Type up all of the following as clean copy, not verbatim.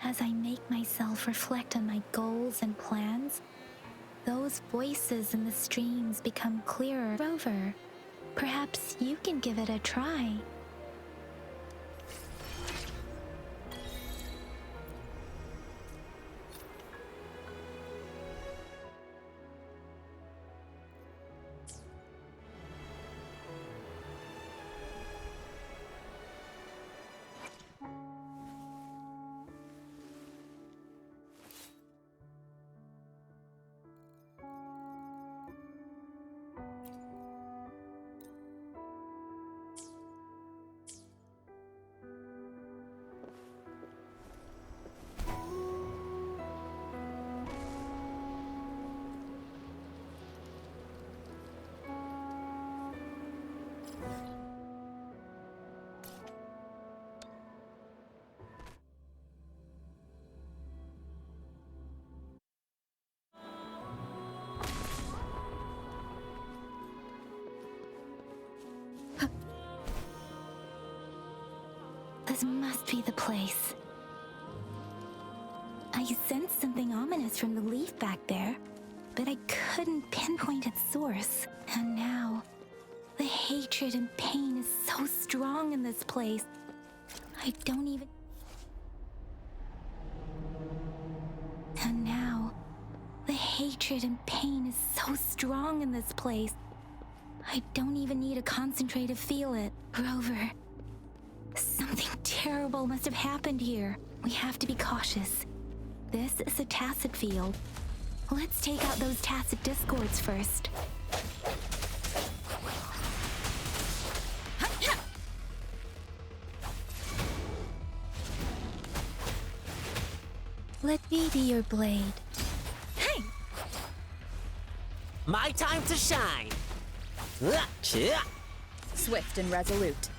As I make myself reflect on my goals and plans, those voices in the streams become clearer. Rover, perhaps you can give it a try. This must be the place. I sensed something ominous from the leaf back there, but I couldn't pinpoint its source. And now, the hatred and pain is so strong in this place. I don't even... And now, the hatred and pain is so strong in this place. I don't even need to concentrate to feel it. Rover, something terrible must have happened here. We have to be cautious. This is a tacit field. Let's take out those tacit discords first. Let me be your blade. Hey! My time to shine! Swift and resolute.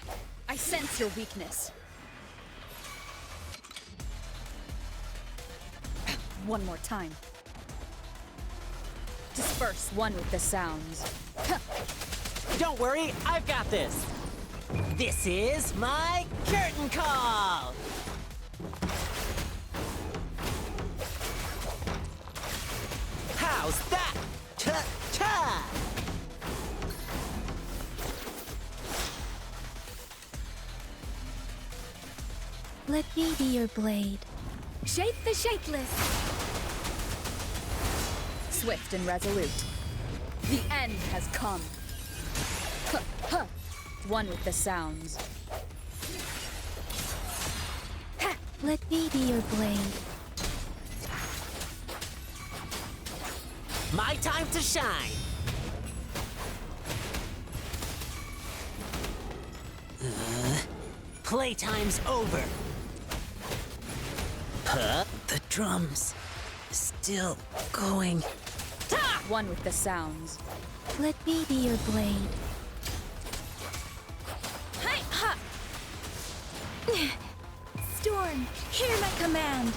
I sense your weakness. One more time. Disperse one with the sounds. Don't worry, I've got this! This is my curtain call! How's that? Cha-cha! Let me be your blade. Shape the shapeless. Swift and resolute. The end has come. One with the sounds. Let me be your blade. My time to shine! Playtime's over. The drums still going. One with the sounds. Let me be your blade. Hey, ha! Storm, hear my command.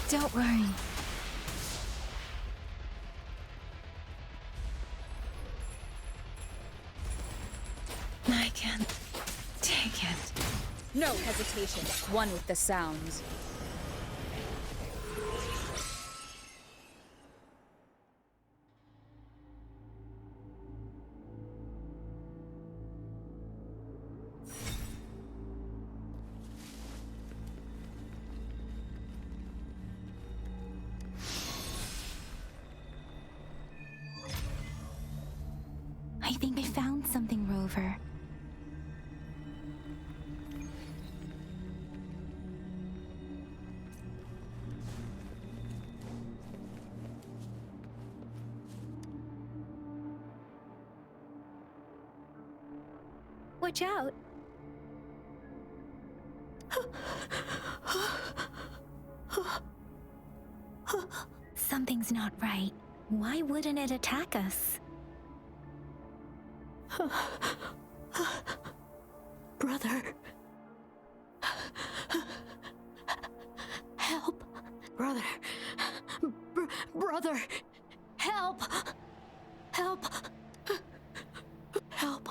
Don't worry. I can't take it. No hesitation. One with the sounds. I think I found something, Rover. Watch out! Something's not right. Why wouldn't it attack us? Brother. Help. Brother. Brother. Help. Help. Help.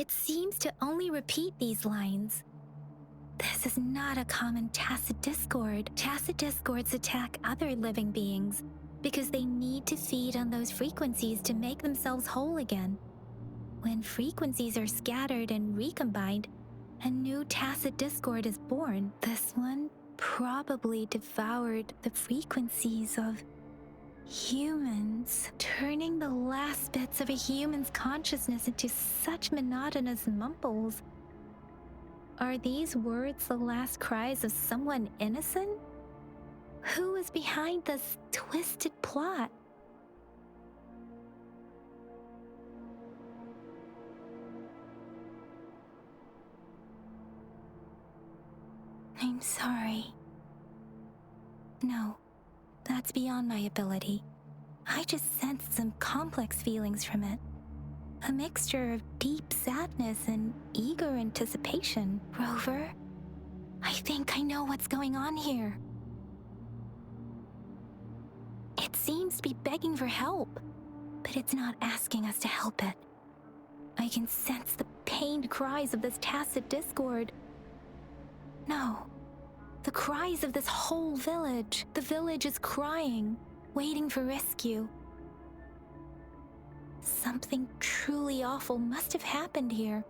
It seems to only repeat these lines. This is not a common tacit discord. Tacit discords attack other living beings because they need to feed on those frequencies to make themselves whole again. When frequencies are scattered and recombined, a new tacit discord is born. This one probably devoured the frequencies of humans, turning the last bits of a human's consciousness into such monotonous mumbles. Are these words the last cries of someone innocent? Who is behind this twisted plot? I'm sorry. No, that's beyond my ability. I just sensed some complex feelings from it. A mixture of deep sadness and eager anticipation. Rover, I think I know what's going on here. It seems to be begging for help, but it's not asking us to help it. I can sense the pained cries of this tacit discord. No, the cries of this whole village. The village is crying, waiting for rescue. Something truly awful must have happened here,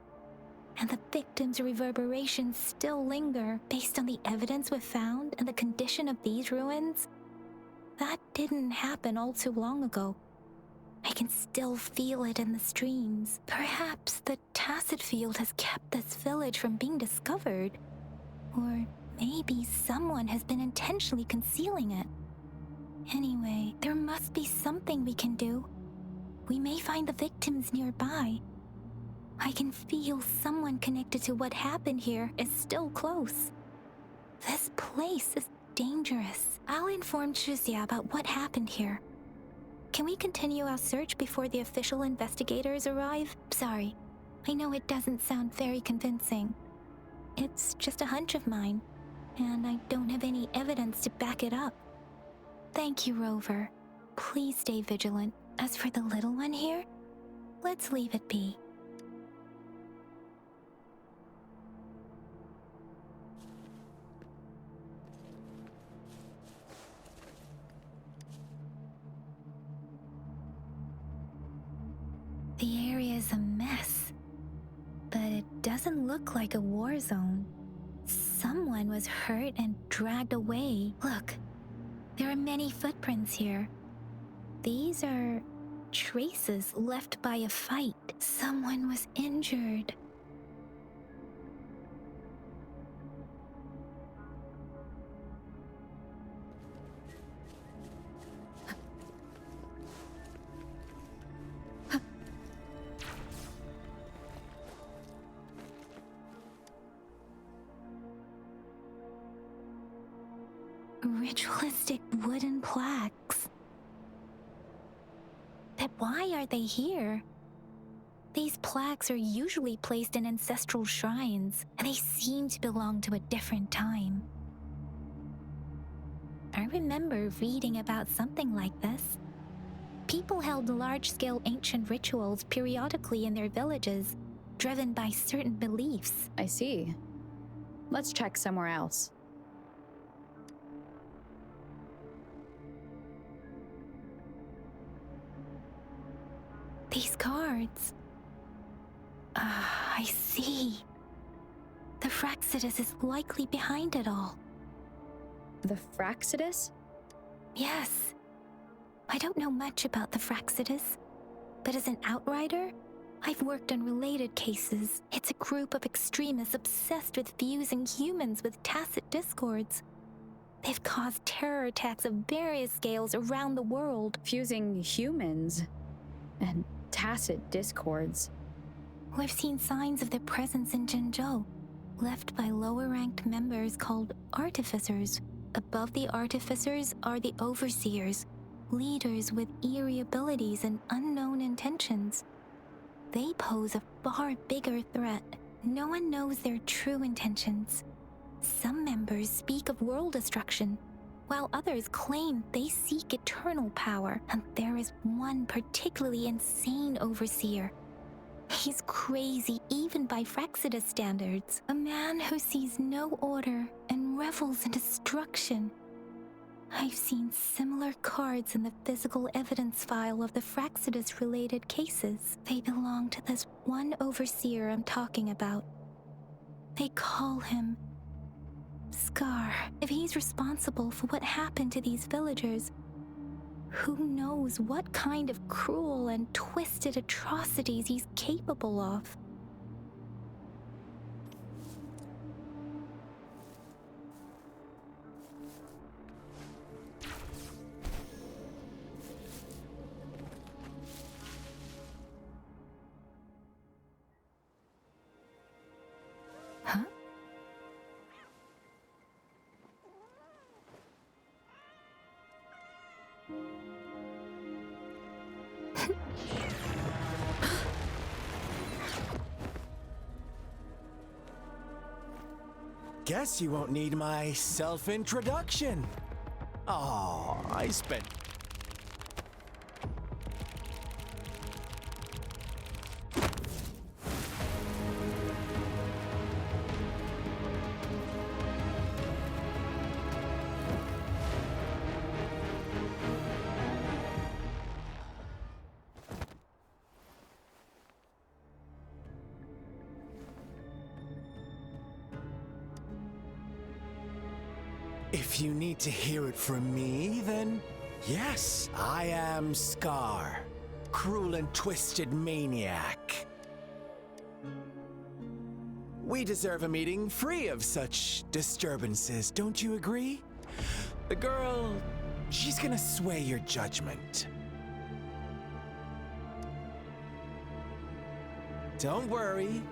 and the victims' reverberations still linger. Based on the evidence we've found and the condition of these ruins, that didn't happen all too long ago. I can still feel it in the streams. Perhaps the tacit field has kept this village from being discovered, or maybe someone has been intentionally concealing it. Anyway, there must be something we can do. We may find the victims nearby. I can feel someone connected to what happened here is still close. This place is dangerous. I'll inform Shuzia about what happened here. Can we continue our search before the official investigators arrive? Sorry, I know it doesn't sound very convincing. It's just a hunch of mine, and I don't have any evidence to back it up. Thank you, Rover. Please stay vigilant. As for the little one here, let's leave it be. The area is a mess, but it doesn't look like a war zone. Someone was hurt and dragged away. Look, there are many footprints here. These are traces left by a fight. Someone was injured. Ritualistic wooden plaques. But why are they here? These plaques are usually placed in ancestral shrines, and they seem to belong to a different time. I remember reading about something like this. People held large-scale ancient rituals periodically in their villages, driven by certain beliefs. I see. Let's check somewhere else. These cards. I see. The Fraxidus is likely behind it all. The Fraxidus? Yes. I don't know much about the Fraxidus, but as an outrider, I've worked on related cases. It's a group of extremists obsessed with fusing humans with tacit discords. They've caused terror attacks of various scales around the world. Fusing humans and tacit discords. We've seen signs of their presence in Jinzhou, left by lower-ranked members called artificers. Above the artificers are the overseers, leaders with eerie abilities and unknown intentions. They pose a far bigger threat. No one knows their true intentions. Some members speak of world destruction, while others claim they seek eternal power, and there is one particularly insane overseer. He's crazy even by Frexidus standards. A man who sees no order and revels in destruction. I've seen similar cards in the physical evidence file of the Frexidus-related cases. They belong to this one overseer I'm talking about. They call him Scar. If he's responsible for what happened to these villagers, who knows what kind of cruel and twisted atrocities he's capable of? Huh? Guess you won't need my self-introduction. Oh, I spent... If you need to hear it from me, then yes, I am Scar, cruel and twisted maniac. We deserve a meeting free of such disturbances, don't you agree? The girl, she's gonna sway your judgment. Don't worry,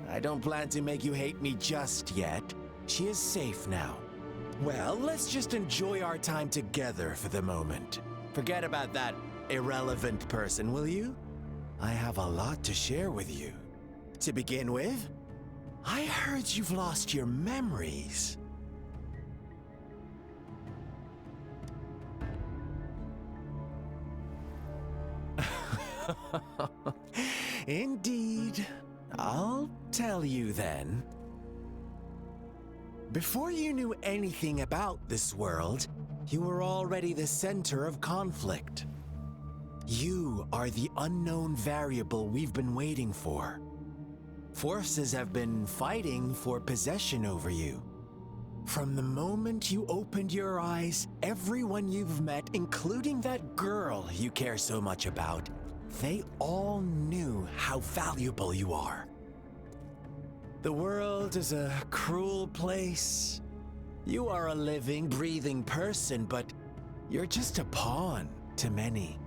I don't plan to make you hate me just yet. She is safe now. Well, let's just enjoy our time together for the moment. Forget about that irrelevant person, will you? I have a lot to share with you. To begin with, I heard you've lost your memories. Indeed. I'll tell you then. Before you knew anything about this world, you were already the center of conflict. You are the unknown variable we've been waiting for. Forces have been fighting for possession over you. From the moment you opened your eyes, everyone you've met, including that girl you care so much about, they all knew how valuable you are. The world is a cruel place. You are a living, breathing person, but you're just a pawn to many.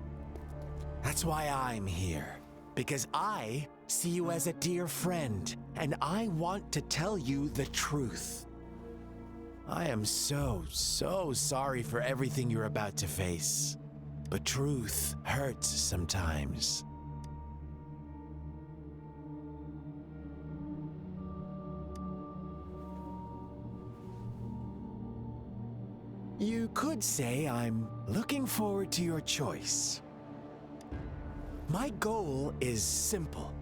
That's why I'm here, because I see you as a dear friend, and I want to tell you the truth. I am so sorry for everything you're about to face, but truth hurts sometimes. You could say I'm looking forward to your choice. My goal is simple.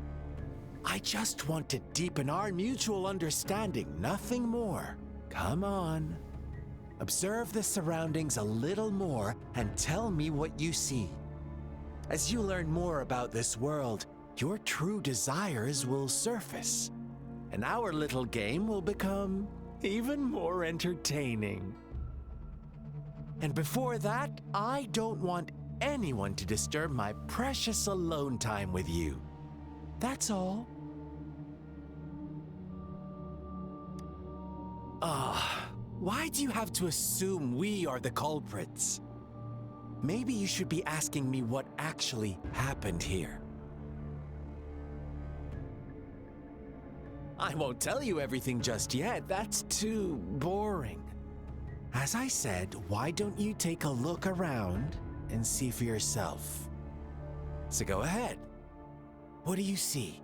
I just want to deepen our mutual understanding, nothing more. Come on. Observe the surroundings a little more and tell me what you see. As you learn more about this world, your true desires will surface, and our little game will become even more entertaining. And before that, I don't want anyone to disturb my precious alone time with you. That's all. Why do you have to assume we are the culprits? Maybe you should be asking me what actually happened here. I won't tell you everything just yet. That's too boring. As I said, why don't you take a look around and see for yourself? So go ahead. What do you see?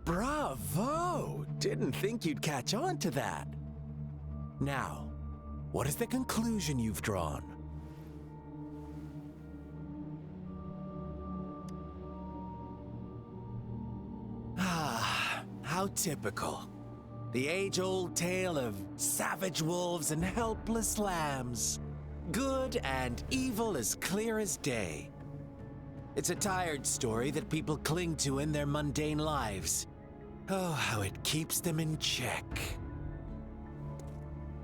Bravo! Didn't think you'd catch on to that. Now, what is the conclusion you've drawn? How typical. The age-old tale of savage wolves and helpless lambs. Good and evil as clear as day. It's a tired story that people cling to in their mundane lives. Oh, how it keeps them in check.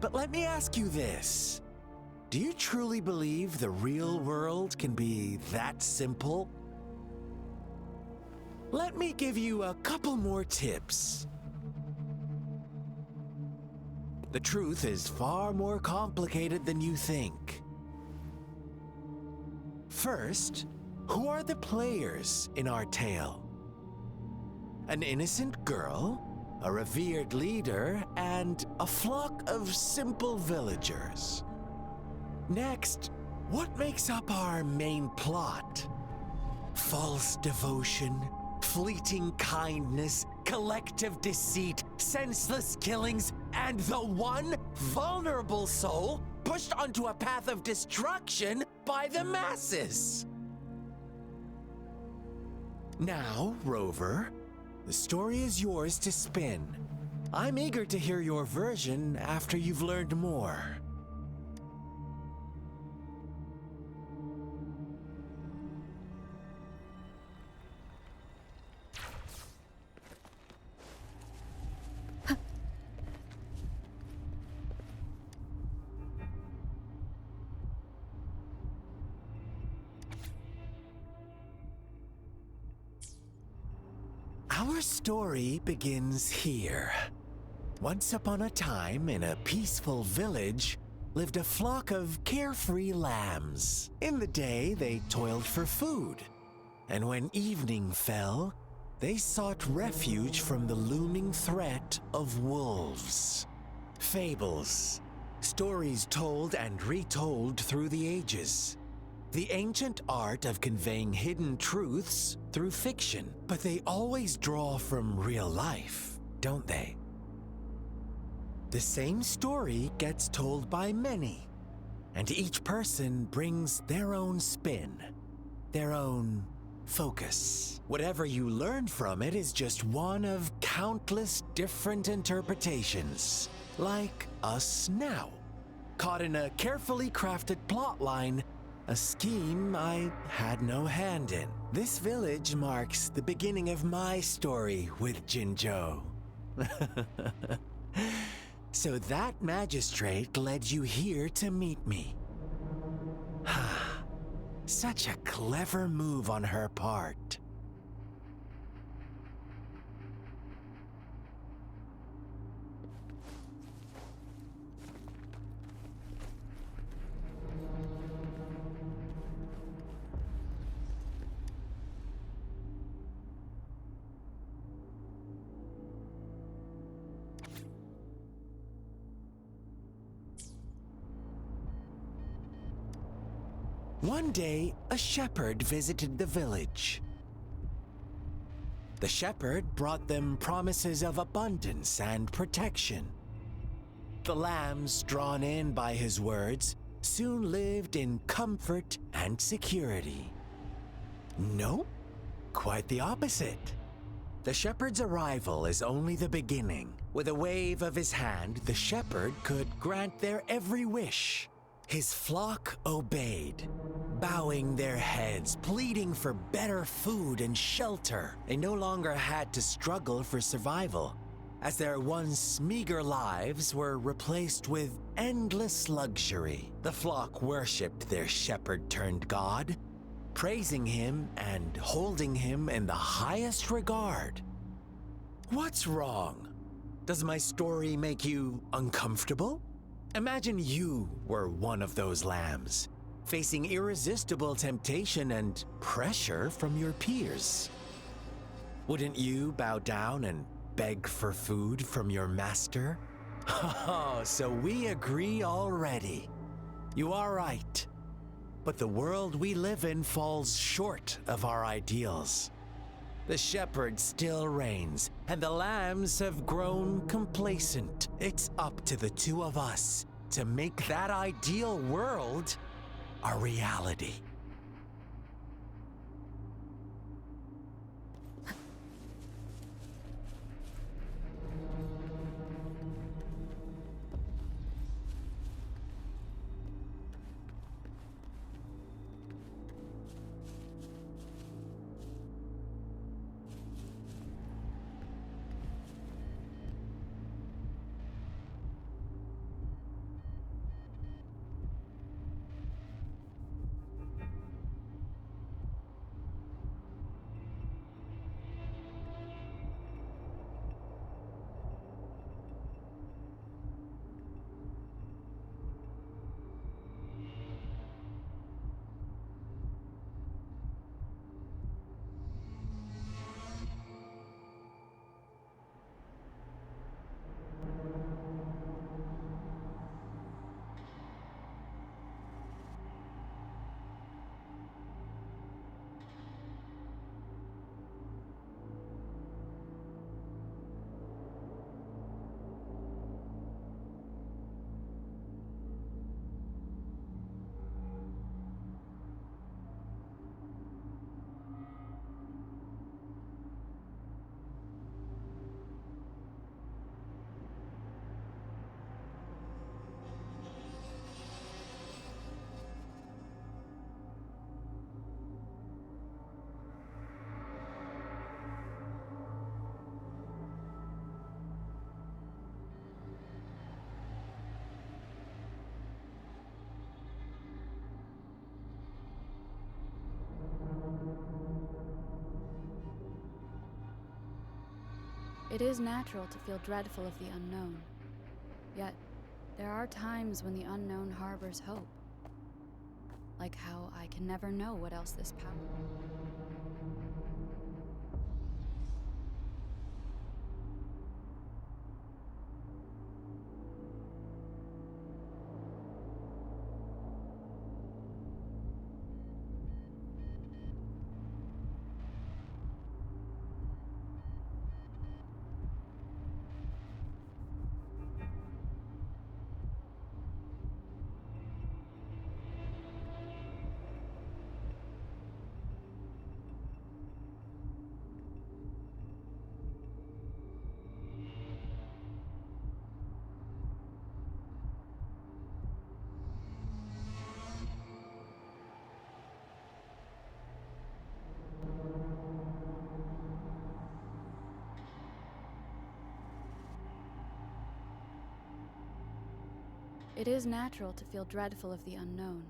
But let me ask you this. Do you truly believe the real world can be that simple? Let me give you a couple more tips. The truth is far more complicated than you think. First, who are the players in our tale? An innocent girl, a revered leader, and a flock of simple villagers. Next, what makes up our main plot? False devotion, fleeting kindness, collective deceit, senseless killings, and the one vulnerable soul pushed onto a path of destruction by the masses. Now, Rover, the story is yours to spin. I'm eager to hear your version after you've learned more. Our story begins here. Once upon a time, in a peaceful village, lived a flock of carefree lambs. In the day, they toiled for food. And when evening fell, they sought refuge from the looming threat of wolves. Fables, stories told and retold through the ages. The ancient art of conveying hidden truths through fiction, but they always draw from real life, don't they? The same story gets told by many, and each person brings their own spin, their own focus. Whatever you learn from it is just one of countless different interpretations, like us now, caught in a carefully crafted plotline, a scheme I had no hand in. This village marks the beginning of my story with Jinzhou. So that magistrate led you here to meet me. Such a clever move on her part. One day, a shepherd visited the village. The shepherd brought them promises of abundance and protection. The lambs, drawn in by his words, soon lived in comfort and security. Nope, quite the opposite. The shepherd's arrival is only the beginning. With a wave of his hand, the shepherd could grant their every wish. His flock obeyed, bowing their heads, pleading for better food and shelter. They no longer had to struggle for survival, as their once meager lives were replaced with endless luxury. The flock worshipped their shepherd-turned-god, praising him and holding him in the highest regard. What's wrong? Does my story make you uncomfortable? Imagine you were one of those lambs, facing irresistible temptation and pressure from your peers. Wouldn't you bow down and beg for food from your master? Oh, so we agree already. You are right. But the world we live in falls short of our ideals. The shepherd still reigns, and the lambs have grown complacent. It's up to the two of us to make that ideal world a reality. It is natural to feel dreadful of the unknown. Yet, there are times when the unknown harbors hope. Like how I can never know what else this power. It is natural to feel dreadful of the unknown.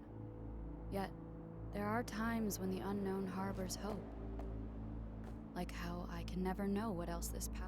Yet, there are times when the unknown harbors hope. Like how I can never know what else this power.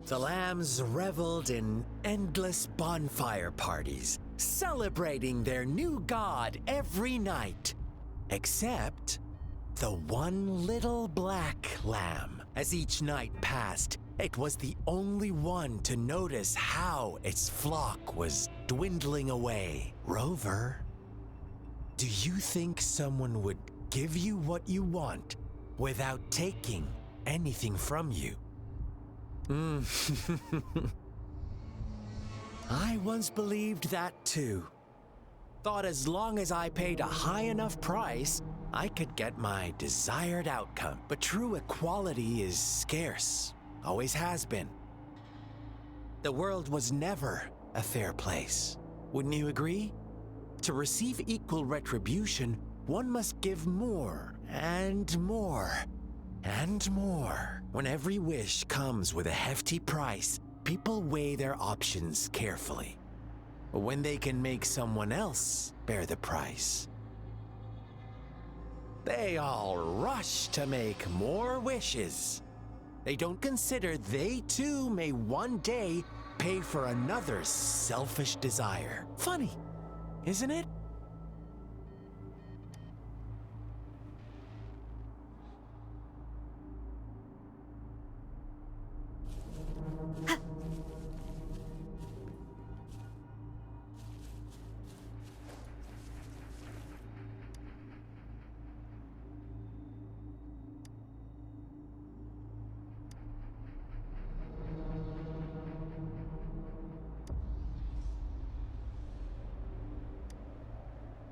The lambs reveled in endless bonfire parties, celebrating their new god every night. Except the one little black lamb. As each night passed, it was the only one to notice how its flock was dwindling away. Rover, do you think someone would give you what you want without taking anything from you? I once believed that too. Thought as long as I paid a high enough price, I could get my desired outcome. But true equality is scarce, always has been. The world was never a fair place. Wouldn't you agree? To receive equal retribution, one must give more and more and more. When every wish comes with a hefty price, people weigh their options carefully. But when they can make someone else bear the price, they all rush to make more wishes. They don't consider they too may one day pay for another's selfish desire. Funny, isn't it?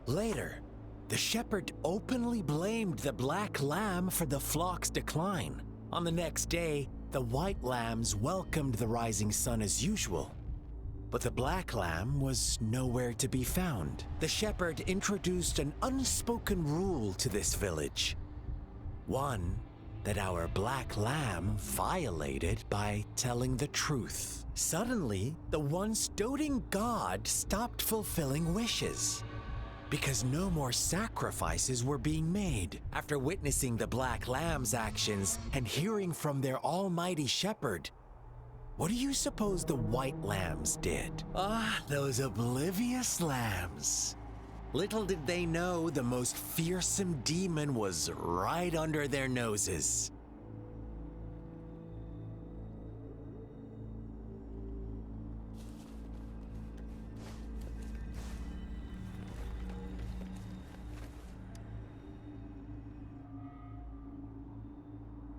Later, the shepherd openly blamed the black lamb for the flock's decline. On the next day, the white lambs welcomed the rising sun as usual. But the black lamb was nowhere to be found. The shepherd introduced an unspoken rule to this village. One that our black lamb violated by telling the truth. Suddenly, the once doting god stopped fulfilling wishes, because no more sacrifices were being made. After witnessing the black lamb's actions and hearing from their almighty shepherd, what do you suppose the white lambs did? Those oblivious lambs. Little did they know the most fearsome demon was right under their noses.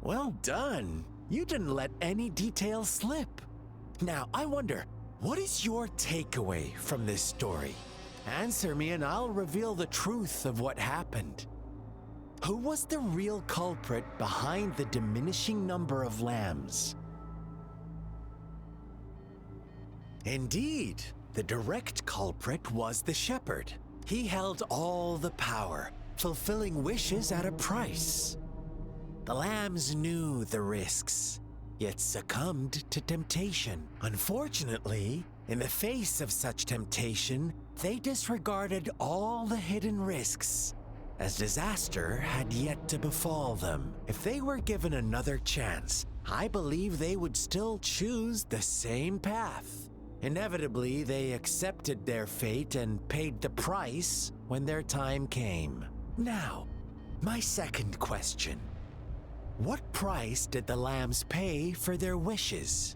Well done. You didn't let any details slip. Now, I wonder, what is your takeaway from this story? Answer me and I'll reveal the truth of what happened. Who was the real culprit behind the diminishing number of lambs? Indeed, the direct culprit was the Shepard. He held all the power, fulfilling wishes at a price. The lambs knew the risks, yet succumbed to temptation. Unfortunately, in the face of such temptation, they disregarded all the hidden risks, as disaster had yet to befall them. If they were given another chance, I believe they would still choose the same path. Inevitably, they accepted their fate and paid the price when their time came. Now, my second question. What price did the lambs pay for their wishes?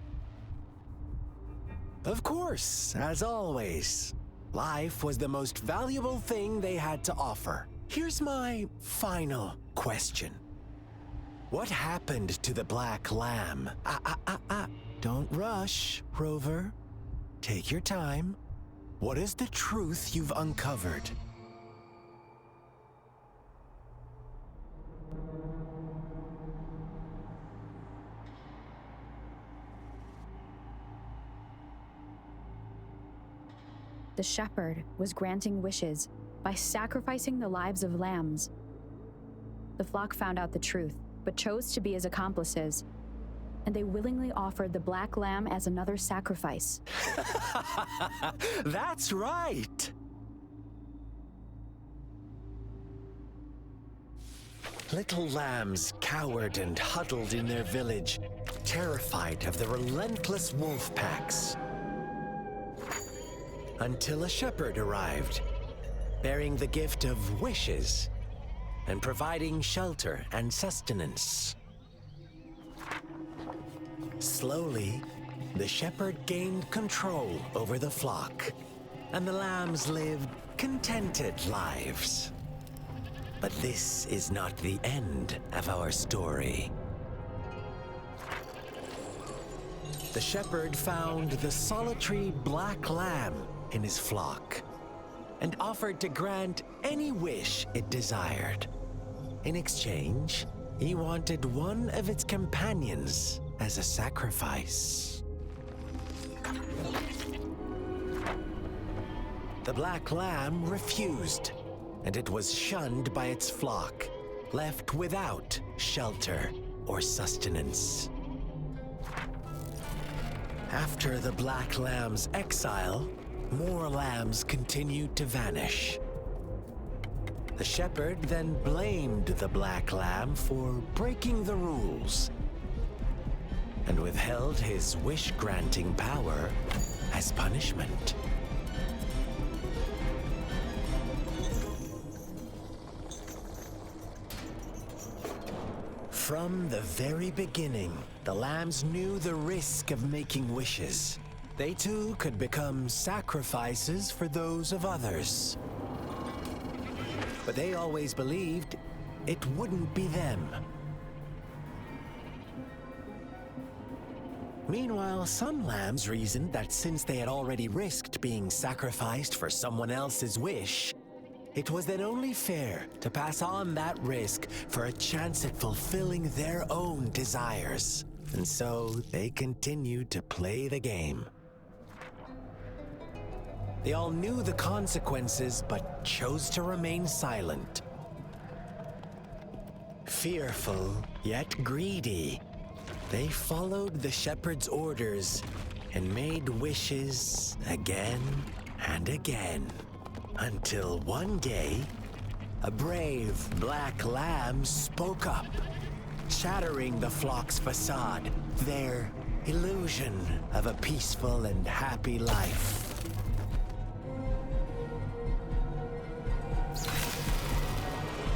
Of course, as always, life was the most valuable thing they had to offer. Here's my final question. What happened to the black lamb? Don't rush, Rover. Take your time. What is the truth you've uncovered? The shepherd was granting wishes by sacrificing the lives of lambs. The flock found out the truth, but chose to be his accomplices, and they willingly offered the black lamb as another sacrifice. That's right! Little lambs cowered and huddled in their village, terrified of the relentless wolf packs. Until a shepherd arrived, bearing the gift of wishes and providing shelter and sustenance. Slowly, the shepherd gained control over the flock, and the lambs lived contented lives. But this is not the end of our story. The shepherd found the solitary black lamb in his flock and offered to grant any wish it desired. In exchange, he wanted one of its companions as a sacrifice. The black lamb refused, and it was shunned by its flock, left without shelter or sustenance. After the black lamb's exile, more lambs continued to vanish. The shepherd then blamed the black lamb for breaking the rules and withheld his wish-granting power as punishment. From the very beginning, the lambs knew the risk of making wishes. They too could become sacrifices for those of others. But they always believed it wouldn't be them. Meanwhile, some lambs reasoned that since they had already risked being sacrificed for someone else's wish, it was then only fair to pass on that risk for a chance at fulfilling their own desires. And so they continued to play the game. They all knew the consequences, but chose to remain silent. Fearful, yet greedy, they followed the shepherd's orders and made wishes again and again. Until one day, a brave black lamb spoke up, shattering the flock's facade, their illusion of a peaceful and happy life.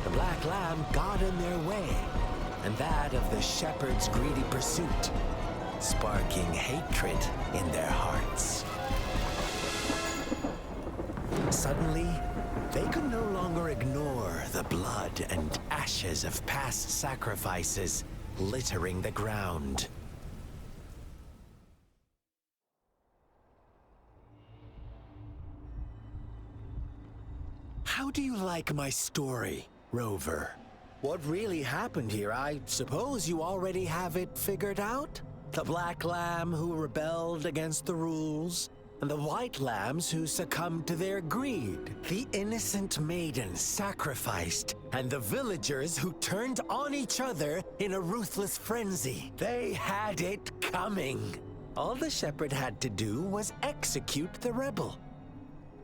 The black lamb got in their way, and that of the shepherd's greedy pursuit, sparking hatred in their hearts. Suddenly, they could no longer ignore the blood and ashes of past sacrifices littering the ground. How do you like my story, Rover? What really happened here? I suppose you already have it figured out? The black lamb who rebelled against the rules, and the white lambs who succumbed to their greed. The innocent maidens sacrificed, and the villagers who turned on each other in a ruthless frenzy. They had it coming. All the shepherd had to do was execute the rebel.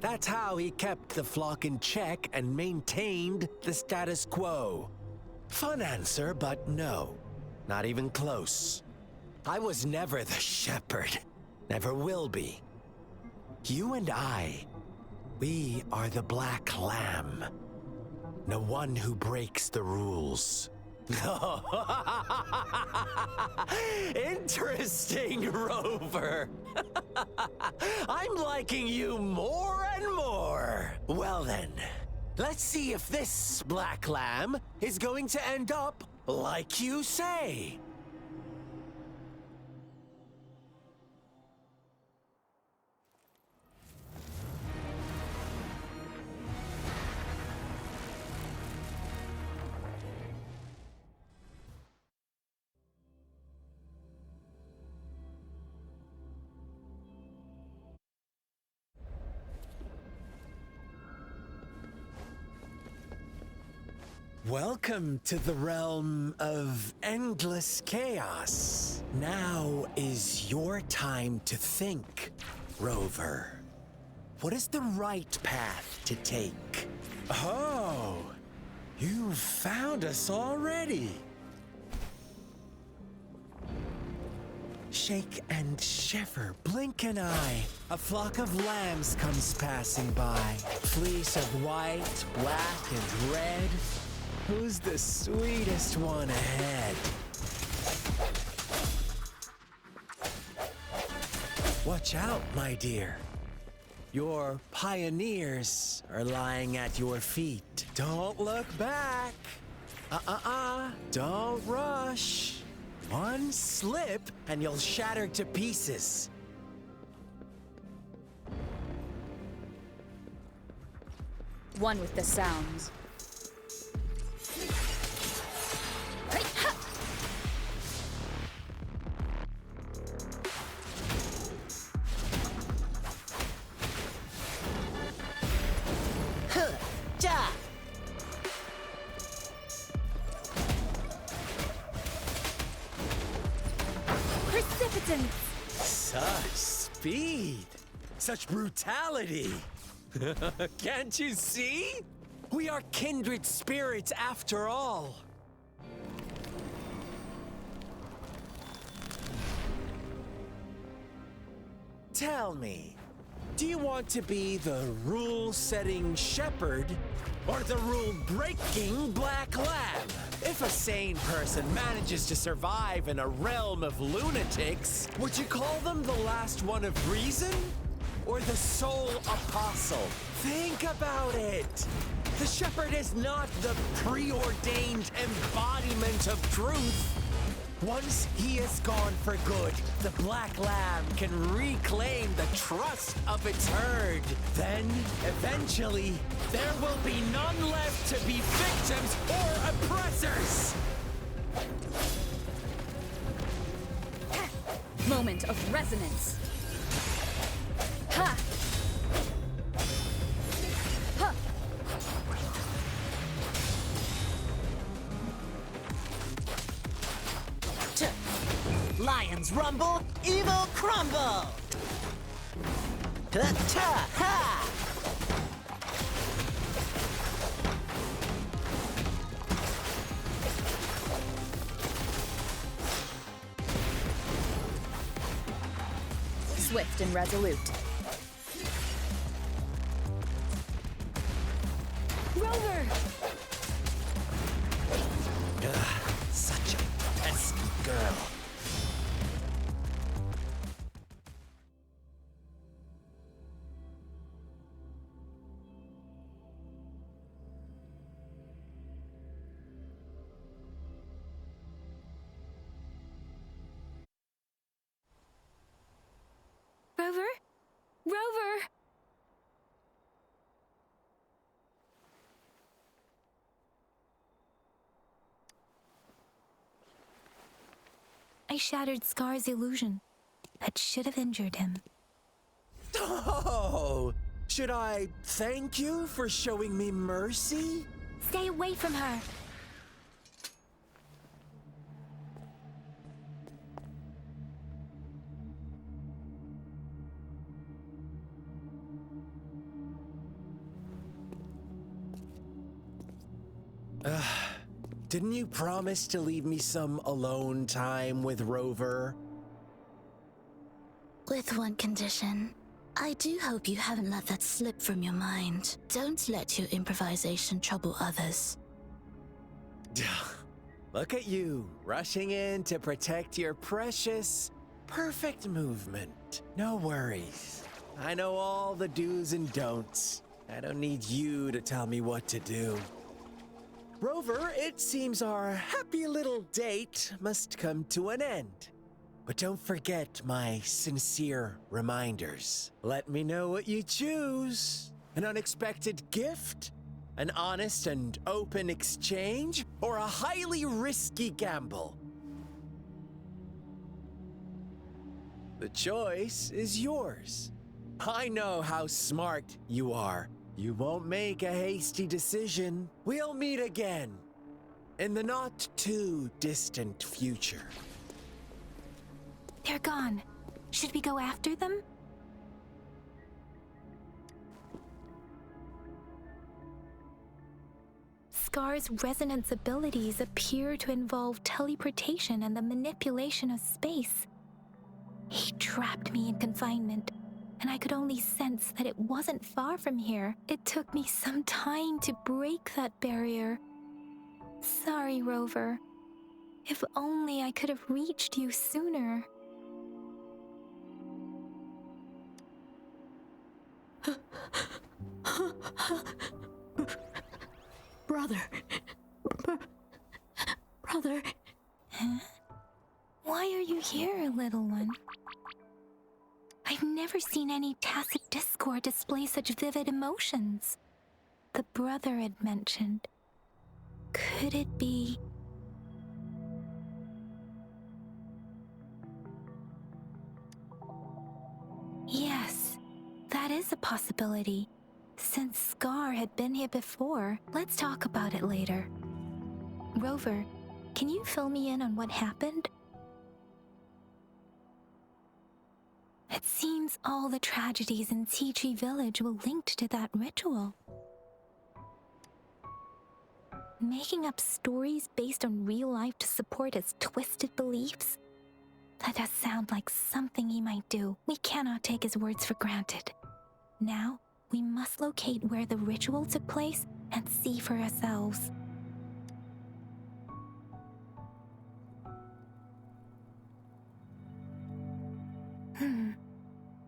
That's how he kept the flock in check and maintained the status quo. Fun answer, but no. Not even close. I was never the shepherd. Never will be. You and I, we are the black lamb. The one who breaks the rules. Interesting, Rover. I'm liking you more and more. Well then, let's see if this black lamb is going to end up like you say. Welcome to the realm of endless chaos. Now is your time to think, Rover. What is the right path to take? Oh, you found us already. Shake and shiver, blink an eye. A flock of lambs comes passing by. Fleece of white, black, and red. Who's the sweetest one ahead? Watch out, my dear. Your pioneers are lying at your feet. Don't look back. Don't rush. One slip and you'll shatter to pieces. One with the sounds. Precipitance! Such speed! Such brutality! Can't you see? We are kindred spirits after all. Tell me, do you want to be the rule-setting shepherd or the rule-breaking black lamb? If a sane person manages to survive in a realm of lunatics, would you call them the last one of reason? Or the sole apostle? Think about it! The shepherd is not the preordained embodiment of truth. Once he is gone for good, the black lamb can reclaim the trust of its herd. Then, eventually, there will be none left to be victims or oppressors! Moment of resonance. Ha! Ha! Lions rumble, evil crumble! Ta-ha! Swift and resolute. Rover! Such a pesky girl. Rover? Rover! I shattered Scar's illusion. That should have injured him. Oh! Should I thank you for showing me mercy? Stay away from her! Didn't you promise to leave me some alone time with Rover? With one condition. I do hope you haven't let that slip from your mind. Don't let your improvisation trouble others. Look at you, rushing in to protect your precious, perfect movement. No worries. I know all the do's and don'ts. I don't need you to tell me what to do. Rover, it seems our happy little date must come to an end. But don't forget my sincere reminders. Let me know what you choose. An unexpected gift? An honest and open exchange? Or a highly risky gamble? The choice is yours. I know how smart you are. You won't make a hasty decision. We'll meet again in the not too distant future. They're gone. Should we go after them? Scar's resonance abilities appear to involve teleportation and the manipulation of space. He trapped me in confinement, and I could only sense that it wasn't far from here. It took me some time to break that barrier. Sorry, Rover. If only I could have reached you sooner. Brother. Brother. Huh? Why are you here, little one? I've never seen any tacit discord display such vivid emotions. The brother had mentioned. Could it be... Yes, that is a possibility. Since Scar had been here before, let's talk about it later. Rover, can you fill me in on what happened? It seems all the tragedies in Ch1 village were linked to that ritual. Making up stories based on real life to support his twisted beliefs? That does sound like something he might do. We cannot take his words for granted. Now, we must locate where the ritual took place and see for ourselves.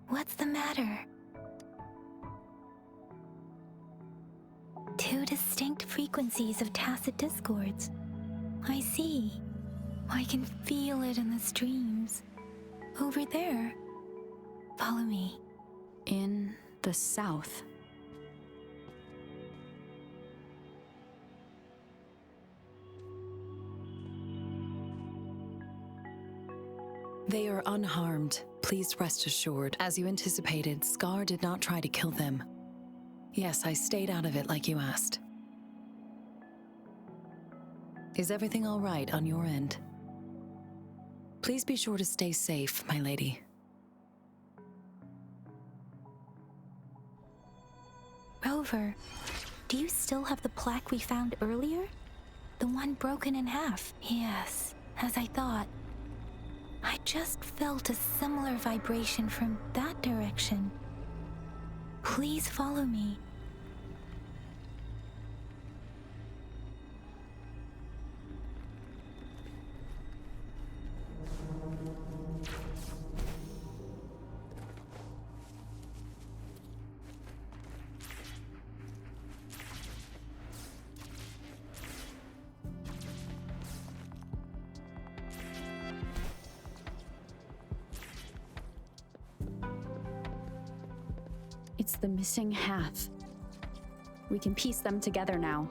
What's the matter? Two distinct frequencies of tacit discords. I see. I can feel it in the streams. Over there. Follow me. In the south. They are unharmed, please rest assured. As you anticipated, Scar did not try to kill them. Yes, I stayed out of it like you asked. Is everything all right on your end? Please be sure to stay safe, my lady. Rover, do you still have the plaque we found earlier? The one broken in half? Yes, as I thought. I just felt a similar vibration from that direction. Please follow me. It's the missing half. We can piece them together now.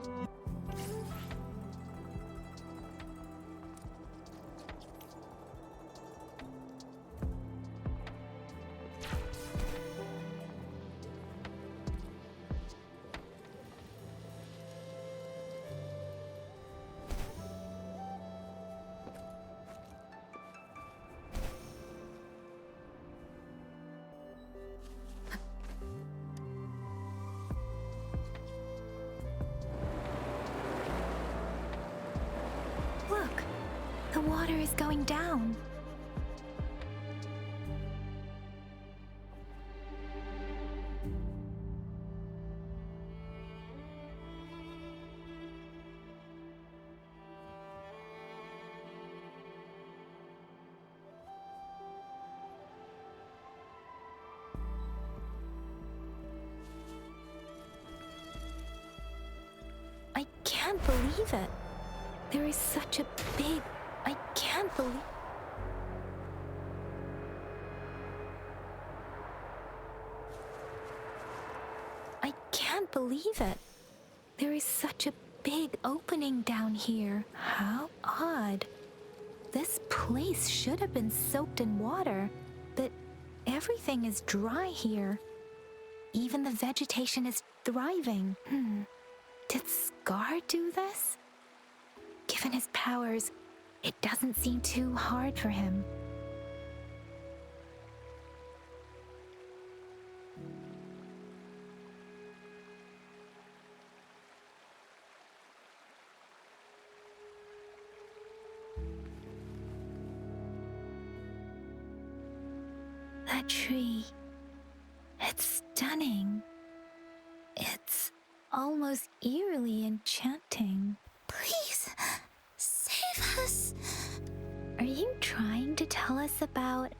Look, the water is going down. I can't believe it. There is such a big... I can't believe... I can't believe it. There is such a big opening down here. How odd. This place should have been soaked in water, but everything is dry here. Even the vegetation is thriving. Did Scar do this? Given his powers, it doesn't seem too hard for him. That tree, it's stunning. It's almost eerily enchanting. Please, save us. Are you trying to tell us about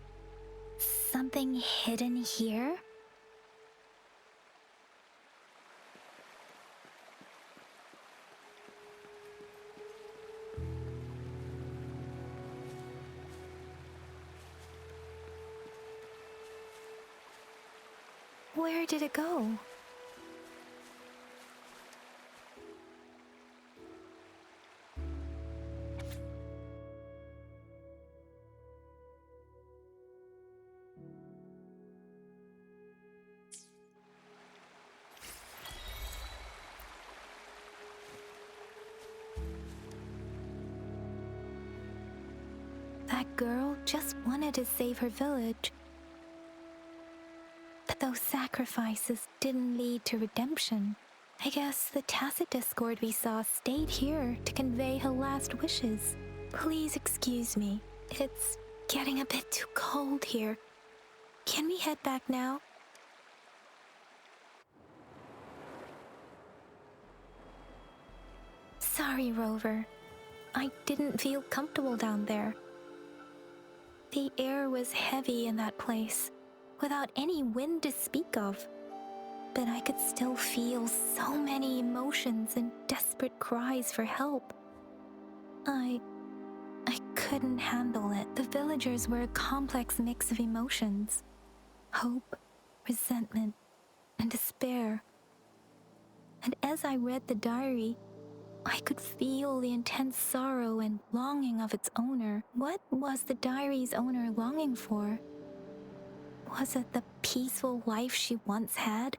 something hidden here? Where did it go? That girl just wanted to save her village. But those sacrifices didn't lead to redemption. I guess the tacit discord we saw stayed here to convey her last wishes. Please excuse me. It's getting a bit too cold here. Can we head back now? Sorry, Rover. I didn't feel comfortable down there. The air was heavy in that place, without any wind to speak of. But I could still feel so many emotions and desperate cries for help. I couldn't handle it. The villagers were a complex mix of emotions. Hope, resentment, and despair. And as I read the diary, I could feel the intense sorrow and longing of its owner. What was the diary's owner longing for? Was it the peaceful life she once had?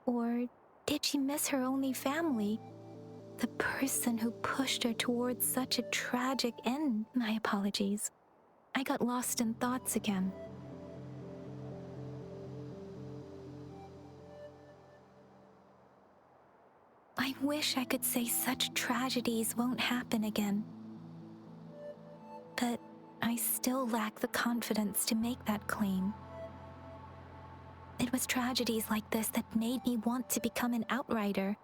Or did she miss her only family? The person who pushed her towards such a tragic end? My apologies. I got lost in thoughts again. I wish I could say such tragedies won't happen again. But I still lack the confidence to make that claim. It was tragedies like this that made me want to become an outrider.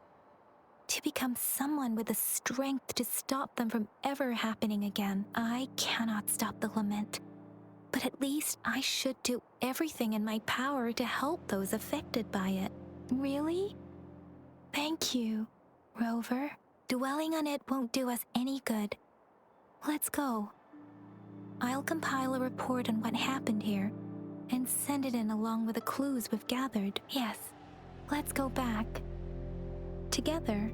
To become someone with the strength to stop them from ever happening again. I cannot stop the lament, but at least I should do everything in my power to help those affected by it. Really? Thank you, Rover. Dwelling on it won't do us any good. Let's go. I'll compile a report on what happened here and send it in along with the clues we've gathered. Yes, Let's go back. Together.